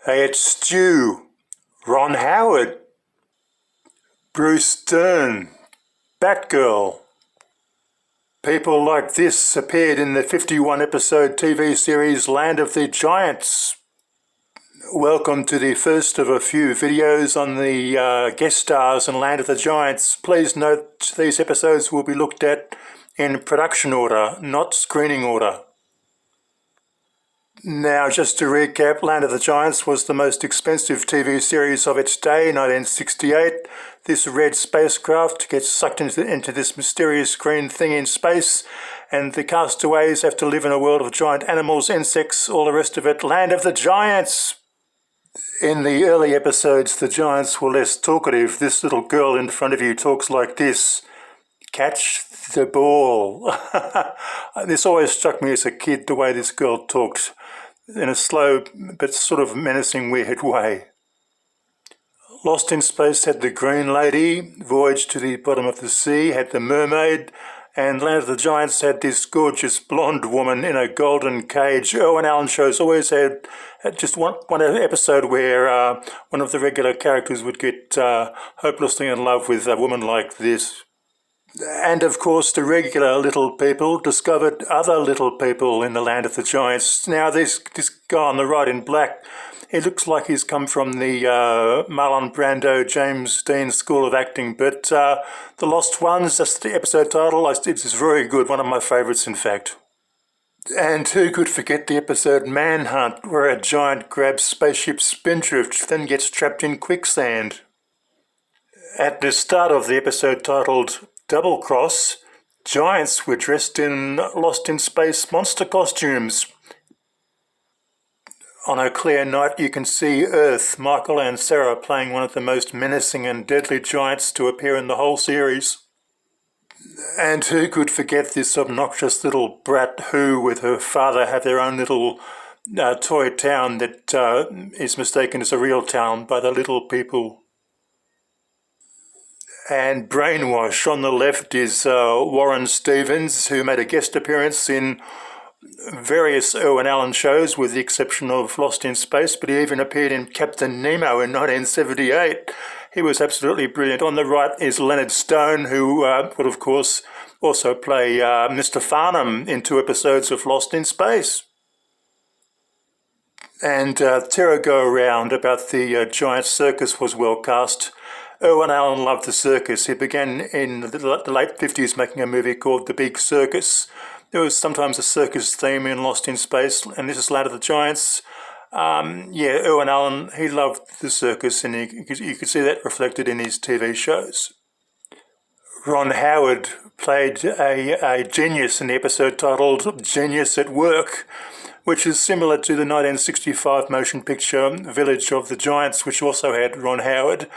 Hey, it's Stu, Ron Howard, Bruce Dern, Batgirl. People like this appeared in the 51-episode TV series Land of the Giants. Welcome to the first of a few videos on the guest stars in Land of the Giants. Please note these episodes will be looked at in production order, not screening order. Now, just to recap, Land of the Giants was the most expensive TV series of its day, 1968. This red spacecraft gets sucked into this mysterious green thing in space, and the castaways have to live in a world of giant animals, insects, all the rest of it. Land of the Giants! In the early episodes, the giants were less talkative. This little girl in front of you talks like this. Catch the ball. This always struck me as a kid, the way this girl talked, in a slow but sort of menacing weird way. Lost in Space had the Green Lady, Voyage to the Bottom of the Sea had the Mermaid, and Land of the Giants had this gorgeous blonde woman in a golden cage. Irwin Allen shows always had just one episode where one of the regular characters would get hopelessly in love with a woman like this. And of course the regular little people discovered other little people in the Land of the Giants. Now this guy on the right in black, he looks like he's come from the Marlon Brando, James Dean School of Acting, but The Lost Ones, that's the episode title, it's very good, one of my favourites in fact. And who could forget the episode Manhunt, where a giant grabs spaceship Spindrift, then gets trapped in quicksand. At the start of the episode titled Double Cross, giants were dressed in Lost in Space monster costumes. On a clear night you can see Earth, Michael and Sarah playing one of the most menacing and deadly giants to appear in the whole series. And who could forget this obnoxious little brat who, with her father, have their own little toy town that is mistaken as a real town by the little people. And Brainwash on the left is Warren Stevens, who made a guest appearance in various Irwin Allen shows with the exception of Lost in Space, but he even appeared in Captain Nemo in 1978. He was absolutely brilliant. On the right is Leonard Stone, who would of course also play Mr. Farnham in 2 episodes of Lost in Space. And Terror Go Around about the giant circus was well cast. Irwin Allen loved the circus. He began in the late 50s making a movie called The Big Circus. There was sometimes a circus theme in Lost in Space, and this is Land of the Giants. Irwin Allen, he loved the circus, and you could see that reflected in his TV shows. Ron Howard played a genius in the episode titled Genius at Work, which is similar to the 1965 motion picture Village of the Giants, which also had Ron Howard.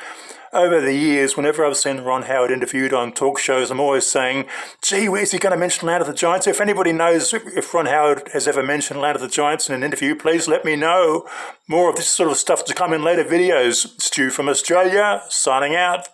Over the years, whenever I've seen Ron Howard interviewed on talk shows, I'm always saying, gee, where's he going to mention Land of the Giants? If anybody knows if Ron Howard has ever mentioned Land of the Giants in an interview, please let me know. More of this sort of stuff to come in later videos. Stu from Australia, signing out.